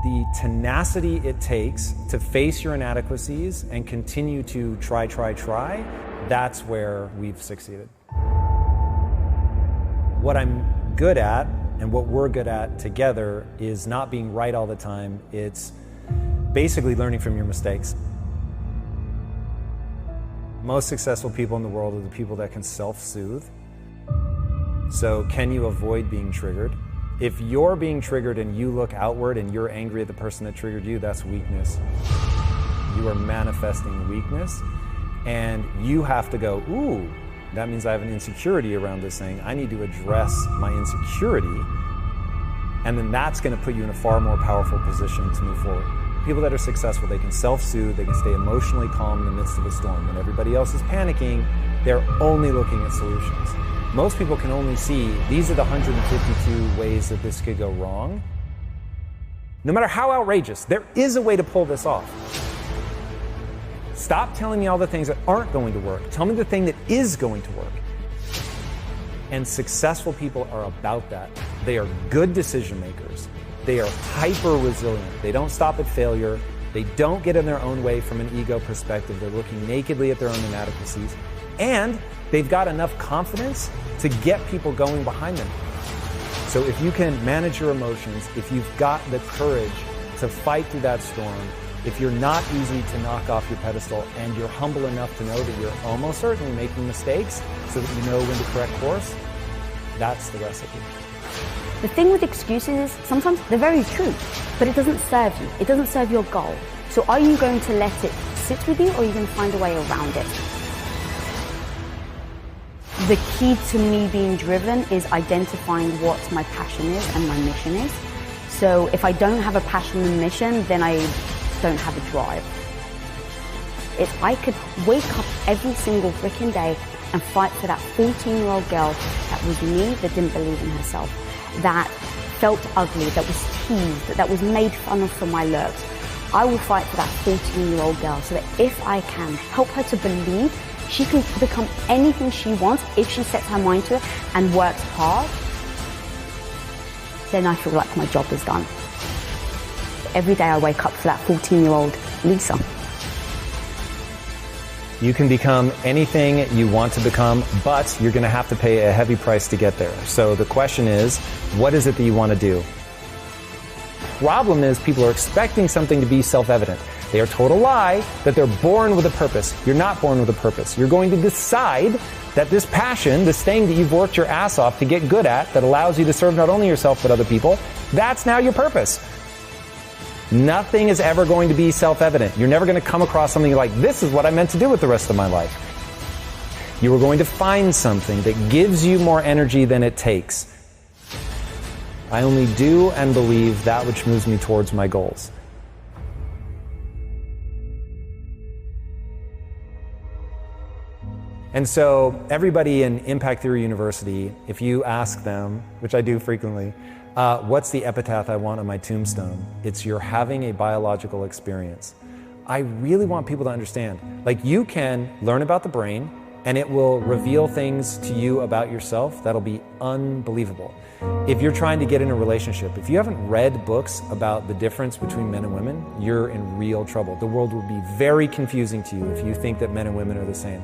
the tenacity it takes to face your inadequacies and continue to try, that's where we've succeeded. What I'm good at and what we're good at together is not being right all the time. It's basically learning from your mistakes. Most successful people in the world are the people that can self-soothe. So can you avoid being triggered? If you're being triggered and you look outward and you're angry at the person that triggered you, that's weakness. You are manifesting weakness, and you have to go, ooh, that means I have an insecurity around this thing. I need to address my insecurity, and then that's going to put you in a far more powerful position to move forward. People that are successful, they can self-soothe, they can stay emotionally calm in the midst of a storm. When everybody else is panicking, they're only looking at solutions. Most people can only see, these are the 152 ways that this could go wrong. No matter how outrageous, there is a way to pull this off. Stop telling me all the things that aren't going to work. Tell me the thing that is going to work. And successful people are about that. They are good decision makers. They are hyper resilient. They don't stop at failure. They don't get in their own way from an ego perspective. They're looking nakedly at their own inadequacies. And they've got enough confidence to get people going behind them. So if you can manage your emotions, if you've got the courage to fight through that storm, if you're not easy to knock off your pedestal, and you're humble enough to know that you're almost certainly making mistakes so that you know when to correct course, that's the recipe. The thing with excuses is sometimes they're very true, but it doesn't serve you. It doesn't serve your goal. So are you going to let it sit with you, or are you going to find a way around it? The key to me being driven is identifying what my passion is and my mission is. So if I don't have a passion and mission, then I don't have a drive. If I could wake up every single freaking day and fight for that 14-year-old girl that was me, that didn't believe in herself, that felt ugly, that was teased, that was made fun of for my looks, I will fight for that 14-year-old girl so that if I can help her to believe she can become anything she wants if she sets her mind to it and works hard, then I feel like my job is done. Every day I wake up for that 14-year-old Lisa. You can become anything you want to become, but you're going to have to pay a heavy price to get there. So the question is, what is it that you want to do? Problem is, people are expecting something to be self-evident. They are told a lie that they're born with a purpose. You're not born with a purpose. You're going to decide that this passion, this thing that you've worked your ass off to get good at, that allows you to serve not only yourself but other people, that's now your purpose. Nothing is ever going to be self-evident. You're never going to come across something like, this is what I meant to do with the rest of my life. You are going to find something that gives you more energy than it takes. I only do and believe that which moves me towards my goals. And so everybody in Impact Theory University, if you ask them, which I do frequently, what's the epitaph I want on my tombstone? It's you're having a biological experience. I really want people to understand, like, you can learn about the brain and it will reveal things to you about yourself that'll be unbelievable. If you're trying to get in a relationship, if you haven't read books about the difference between men and women, you're in real trouble. The world will be very confusing to you if you think that men and women are the same.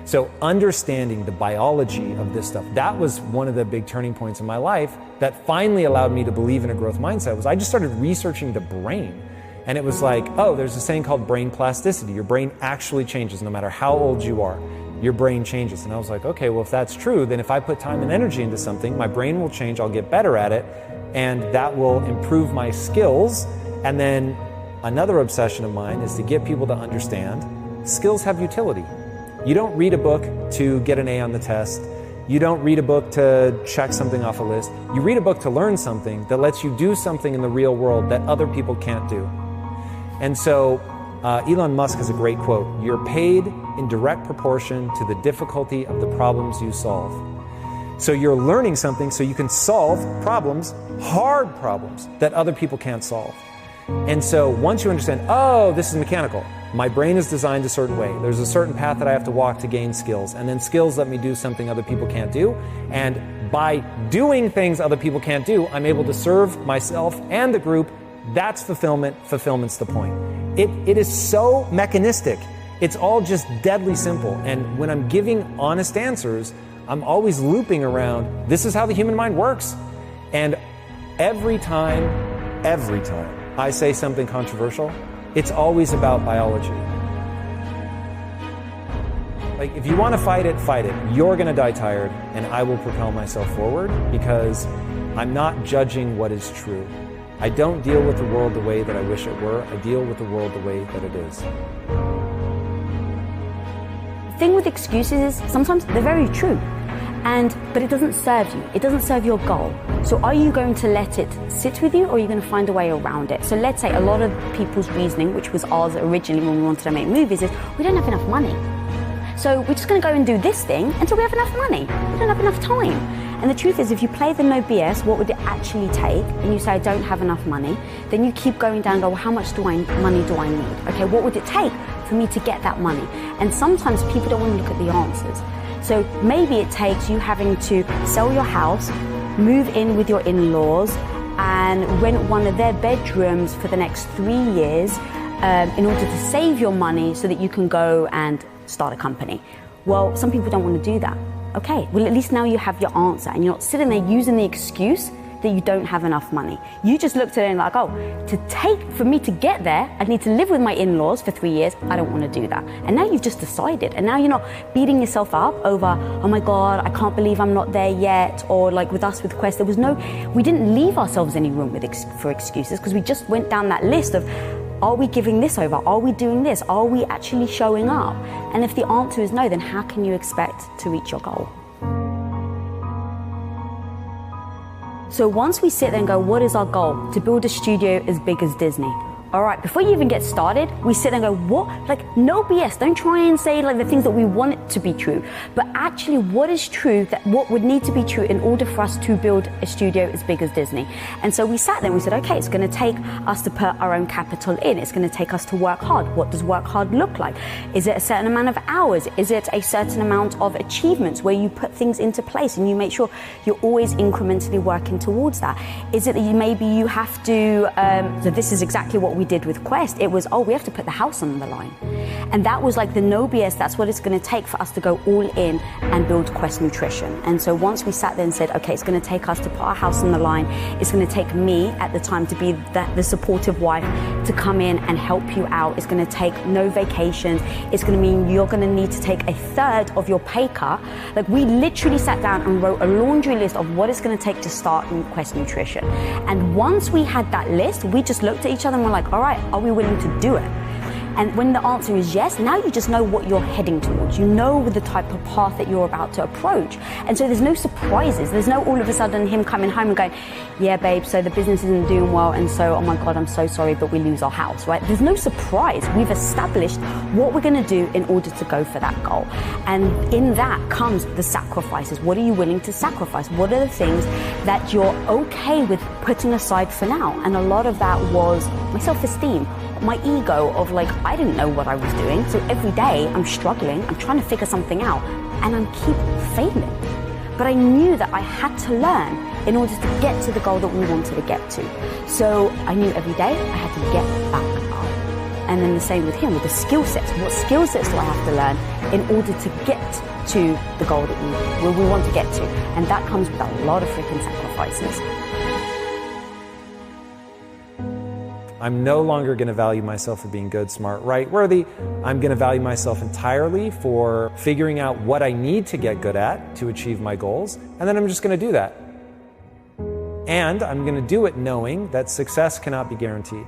So understanding the biology of this stuff, that was one of the big turning points in my life that finally allowed me to believe in a growth mindset. Was I just started researching the brain. And it was like, oh, there's a saying called brain plasticity. Your brain actually changes no matter how old you are. Your brain changes. And I was like, okay, well, if that's true, then if I put time and energy into something, my brain will change, I'll get better at it, and that will improve my skills. And then another obsession of mine is to get people to understand skills have utility. You don't read a book to get an A on the test. You don't read a book to check something off a list. You read a book to learn something that lets you do something in the real world that other people can't do. And so Elon Musk has a great quote, "You're paid in direct proportion to the difficulty of the problems you solve." So you're learning something so you can solve problems, hard problems, that other people can't solve. And so once you understand, oh, this is mechanical. My brain is designed a certain way. There's a certain path that I have to walk to gain skills. And then skills let me do something other people can't do. And by doing things other people can't do, I'm able to serve myself and the group That's fulfillment. Fulfillment's the point. It is so mechanistic. It's all just deadly simple. And when I'm giving honest answers, I'm always looping around, this is how the human mind works. And every time I say something controversial, it's always about biology. Like, if you want to fight it, fight it. You're going to die tired, and I will propel myself forward because I'm not judging what is true. I don't deal with the world the way that I wish it were. I deal with the world the way that it is. The thing with excuses is sometimes they're very true, but it doesn't serve you. It doesn't serve your goal. So are you going to let it sit with you, or are you going to find a way around it? So let's say a lot of people's reasoning, which was ours originally when we wanted to make movies, is we don't have enough money. So we're just going to go and do this thing until we have enough money. We don't have enough time. And the truth is, if you play the no BS, what would it actually take? And you say, I don't have enough money. Then you keep going down and go, well, how much money do I need? Okay, what would it take for me to get that money? And sometimes people don't want to look at the answers. So maybe it takes you having to sell your house, move in with your in-laws, and rent one of their bedrooms for the next 3 years in order to save your money so that you can go and start a company. Well, some people don't want to do that. Okay, well, at least now you have your answer, and you're not sitting there using the excuse that you don't have enough money. You just looked at it and like, oh, for me to get there, I need to live with my in-laws for 3 years. I don't want to do that. And now you've just decided, and now you're not beating yourself up over, oh my God, I can't believe I'm not there yet. Or like with us with Quest, we didn't leave ourselves any room for excuses, because we just went down that list of, are we giving this over? Are we doing this? Are we actually showing up? And if the answer is no, then how can you expect to reach your goal? So once we sit there and go, what is our goal? To build a studio as big as Disney. All right, before you even get started, we sit there and go, what? Like, no BS. Don't try and say like the things that we want it to be true. But actually, what is true, what would need to be true in order for us to build a studio as big as Disney? And so we sat there and we said, okay, it's going to take us to put our own capital in. It's going to take us to work hard. What does work hard look like? Is it a certain amount of hours? Is it a certain amount of achievements where you put things into place and you make sure you're always incrementally working towards that? Is it that maybe you have to, so this is exactly what we did with Quest. It was, we have to put the house on the line. And that was like the no BS. That's what it's going to take for us to go all in and build Quest Nutrition. And so once we sat there and said, okay, it's going to take us to put our house on the line. It's going to take me at the time to be the supportive wife to come in and help you out. It's going to take no vacations. It's going to mean you're going to need to take 1/3 of your pay cut. Like, we literally sat down and wrote a laundry list of what it's going to take to start in Quest Nutrition. And once we had that list, we just looked at each other and were like, all right, are we willing to do it? And when the answer is yes, now you just know what you're heading towards. You know the type of path that you're about to approach. And so there's no surprises. There's no all of a sudden him coming home and going, yeah, babe, so the business isn't doing well, and so, oh my God, I'm so sorry, but we lose our house, right? There's no surprise. We've established what we're going to do in order to go for that goal. And in that comes the sacrifices. What are you willing to sacrifice? What are the things that you're okay with putting aside for now? And a lot of that was my self-esteem, my ego of like, I didn't know what I was doing. So every day I'm struggling, I'm trying to figure something out, and I keep failing. But I knew that I had to learn in order to get to the goal that we wanted to get to. So I knew every day I had to get back up. And then the same with him, with the skill sets. What skill sets do I have to learn in order to get to the goal that we want to get to? And that comes with a lot of freaking sacrifices. I'm no longer going to value myself for being good, smart, right, worthy. I'm going to value myself entirely for figuring out what I need to get good at to achieve my goals, and then I'm just going to do that. And I'm going to do it knowing that success cannot be guaranteed.